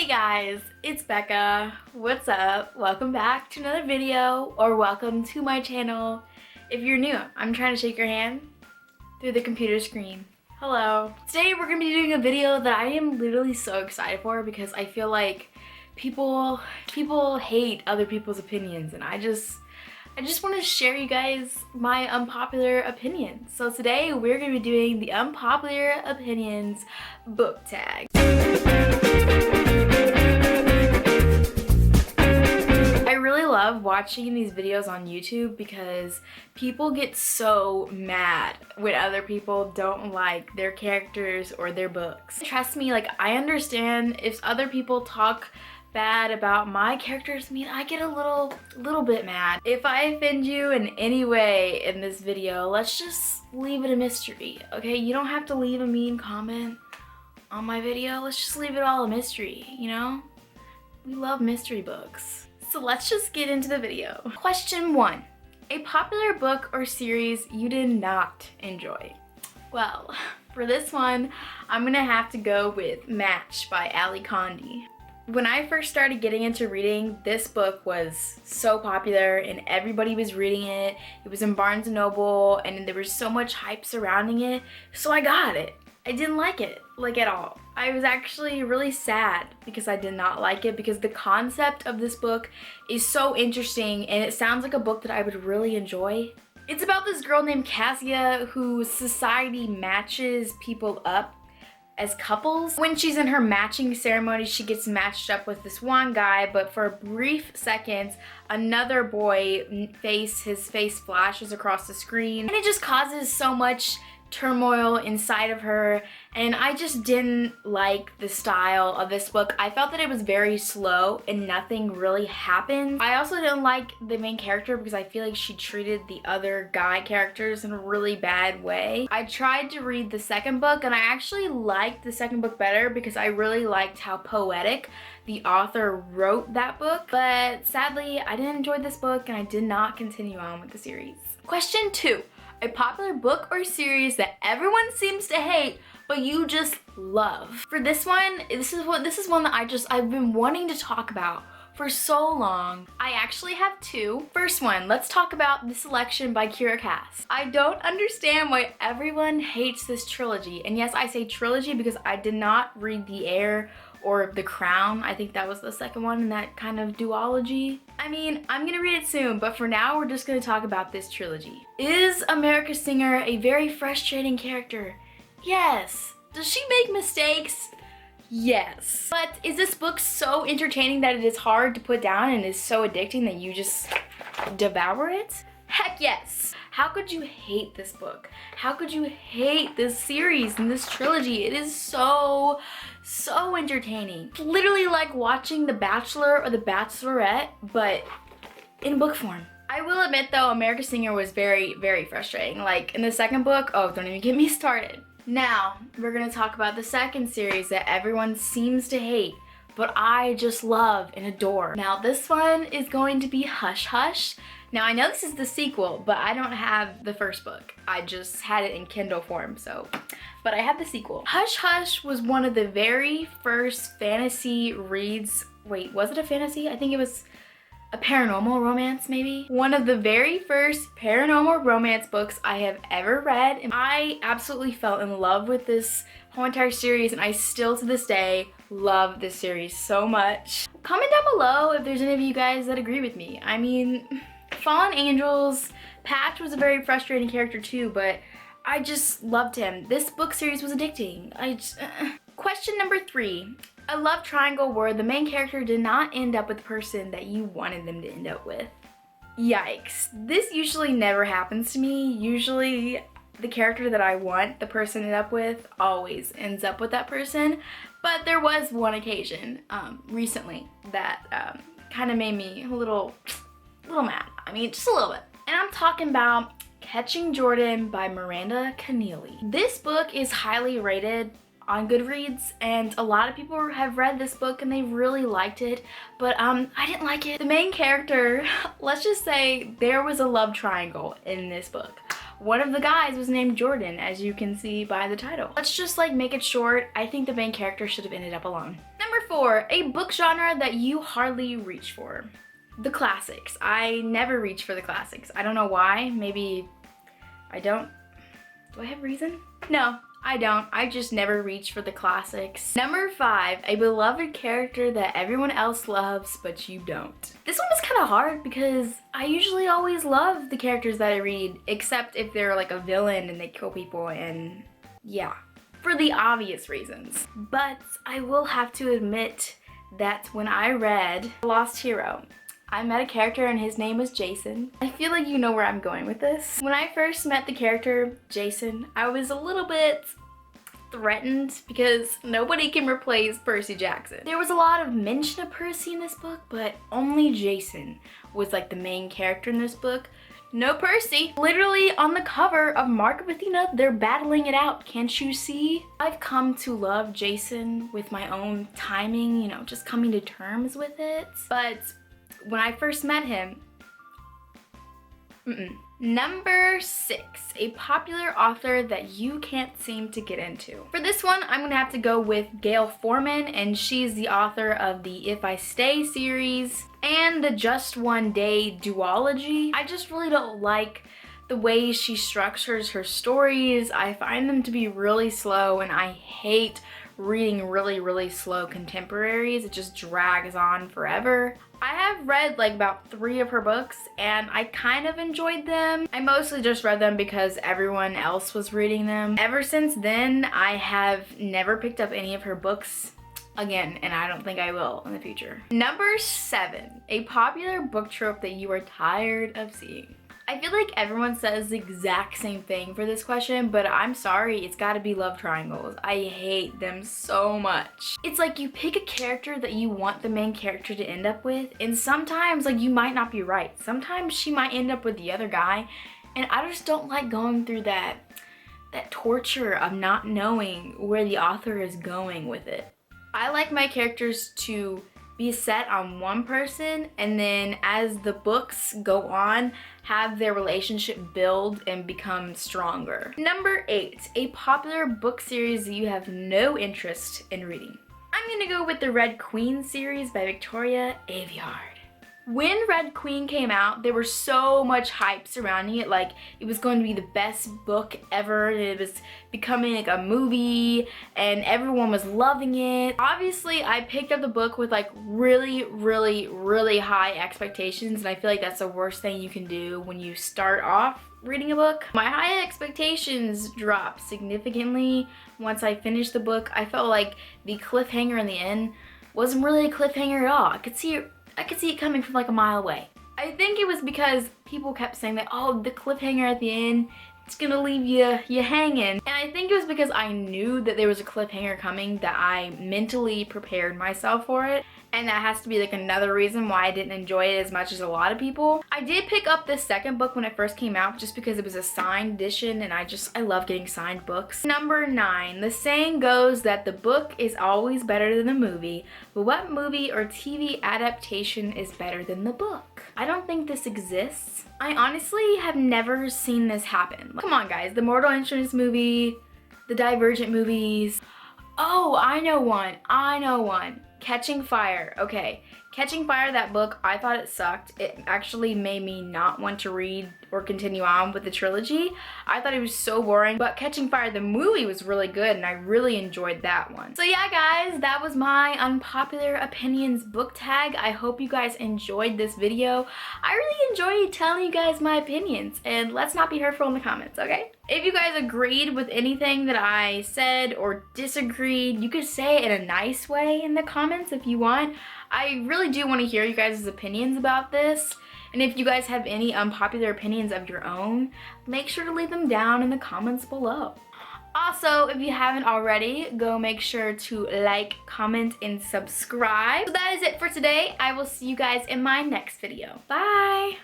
Hey guys, it's Becca. What's up? Welcome back to another video, or welcome to my channel. If you're new, I'm trying to shake your hand through the computer screen. Hello. Today we're gonna be doing a video that I am literally so excited for because I feel like people hate other people's opinions, and I just want to share you guys my unpopular opinions. So today we're going to be doing the unpopular opinions book tag. I really love watching these videos on YouTube because people get so mad when other people don't like their characters or their books. Trust me, like, I understand if other people talk bad about my characters, I get a little bit mad. If I offend you in any way in this video, let's just leave it a mystery, okay? You don't have to leave a mean comment on my video. Let's just leave it all a mystery, you know? We love mystery books. So let's just get into the video. Question 1. A popular book or series you did not enjoy. Well, for this one, I'm gonna have to go with Match by Ali Condi. When I first started getting into reading, this book was so popular and everybody was reading it. It was in Barnes & Noble and there was so much hype surrounding it, so I got it. I didn't like it, like, at all. I was actually really sad because I did not like it, because the concept of this book is so interesting and it sounds like a book that I would really enjoy. It's about this girl named Cassia whose society matches people up as couples. When she's in her matching ceremony, she gets matched up with this one guy, but for a brief second, another boy his face flashes across the screen, and it just causes so much turmoil inside of her, and I just didn't like the style of this book. I felt that it was very slow and nothing really happened. I also didn't like the main character because I feel like she treated the other guy characters in a really bad way. I tried to read the second book and I actually liked the second book better because I really liked how poetic the author wrote that book, but sadly I didn't enjoy this book and I did not continue on with the series. Question 2. A popular book or series that everyone seems to hate but you just love. For this one, this is one that I've been wanting to talk about for so long. I actually have two. First one, let's talk about The Selection by Kira Cass. I don't understand why everyone hates this trilogy. And yes, I say trilogy because I did not read The Heir or The Crown. I think that was the second one in that kind of duology. I mean, I'm gonna read it soon, but for now, we're just gonna talk about this trilogy. Is America Singer a very frustrating character? Yes. Does she make mistakes? Yes. But is this book so entertaining that it is hard to put down and is so addicting that you just devour it? Heck yes. How could you hate this book? How could you hate this series and this trilogy? It is so entertaining. It's literally like watching The Bachelor or The Bachelorette, but in book form. I will admit though, America Singer was very frustrating. Like in the second book, oh, don't even get me started. Now, we're gonna talk about the second series that everyone seems to hate, but I just love and adore. Now, this one is going to be Hush Hush. Now, I know this is the sequel, but I don't have the first book. I just had it in Kindle form, but I have the sequel. Hush Hush was one of the very first fantasy reads. Wait, was it a fantasy? I think it was a paranormal romance, maybe? One of the very first paranormal romance books I have ever read. And I absolutely fell in love with this whole entire series, and I still to this day love this series so much. Comment down below if there's any of you guys that agree with me. I mean, Fallen Angels, Patch was a very frustrating character too, but I just loved him. This book series was addicting. Question number 3. A love triangle where the main character did not end up with the person that you wanted them to end up with. Yikes. This usually never happens to me. Usually the character that I want the person to end up with always ends up with that person. But there was one occasion recently that kind of made me a little mad. I mean, just a little bit. And I'm talking about Catching Jordan by Miranda Keneally. This book is highly rated on Goodreads, and a lot of people have read this book and they really liked it, but I didn't like it. The main character, let's just say there was a love triangle in this book. One of the guys was named Jordan, as you can see by the title. Let's just like make it short. I think the main character should have ended up alone. Number 4, a book genre that you hardly reach for. The classics. I never reach for the classics. I don't know why. Maybe I don't. Do I have a reason? No, I don't. I just never reach for the classics. Number 5, a beloved character that everyone else loves, but you don't. This one was kind of hard because I usually always love the characters that I read, except if they're like a villain and they kill people, and yeah, for the obvious reasons. But I will have to admit that when I read Lost Hero, I met a character and his name was Jason. I feel like you know where I'm going with this. When I first met the character, Jason, I was a little bit threatened because nobody can replace Percy Jackson. There was a lot of mention of Percy in this book, but only Jason was like the main character in this book. No Percy. Literally on the cover of Mark of Athena, they're battling it out. Can't you see? I've come to love Jason with my own timing, you know, just coming to terms with it. But when I first met him, Number 6, a popular author that you can't seem to get into. For this one, I'm gonna have to go with Gail Forman, and she's the author of the If I Stay series and the Just One Day duology. I just really don't like the way she structures her stories. I find them to be really slow, and I hate reading really slow contemporaries. It just drags on forever. I have read like about 3 of her books and I kind of enjoyed them. I mostly just read them because everyone else was reading them. Ever since then, I have never picked up any of her books again, and I don't think I will in the future. Number 7, a popular book trope that you are tired of seeing. I feel like everyone says the exact same thing for this question, but I'm sorry, it's gotta be love triangles. I hate them so much. It's like you pick a character that you want the main character to end up with, and sometimes like you might not be right. Sometimes she might end up with the other guy, and I just don't like going through that torture of not knowing where the author is going with it. I like my characters to be set on one person, and then as the books go on, have their relationship build and become stronger. Number 8, a popular book series that you have no interest in reading. I'm gonna go with the Red Queen series by Victoria Aveyard. When Red Queen came out, there was so much hype surrounding it, like it was going to be the best book ever, and it was becoming like a movie, and everyone was loving it. Obviously, I picked up the book with like really high expectations, and I feel like that's the worst thing you can do when you start off reading a book. My high expectations dropped significantly once I finished the book. I felt like the cliffhanger in the end wasn't really a cliffhanger at all. I could see it coming from like a mile away. I think it was because people kept saying that, oh, the cliffhanger at the end, it's gonna leave you hanging. And I think it was because I knew that there was a cliffhanger coming, that I mentally prepared myself for it. And that has to be like another reason why I didn't enjoy it as much as a lot of people. I did pick up the second book when it first came out just because it was a signed edition, and I love getting signed books. Number 9, the saying goes that the book is always better than the movie, but what movie or TV adaptation is better than the book? I don't think this exists. I honestly have never seen this happen. Come on guys, the Mortal Instruments movie, the Divergent movies. Oh, I know one. Catching Fire. Okay, Catching Fire, that book, I thought it sucked. It actually made me not want to read or continue on with the trilogy. I thought it was so boring, but Catching Fire, the movie, was really good, and I really enjoyed that one. So yeah, guys, that was my unpopular opinions book tag. I hope you guys enjoyed this video. I really enjoyed telling you guys my opinions, and let's not be hurtful in the comments, okay? If you guys agreed with anything that I said or disagreed, you could say it in a nice way in the comments if you want. I really do want to hear you guys' opinions about this. And if you guys have any unpopular opinions of your own, make sure to leave them down in the comments below. Also, if you haven't already, go make sure to like, comment, and subscribe. So that is it for today. I will see you guys in my next video. Bye!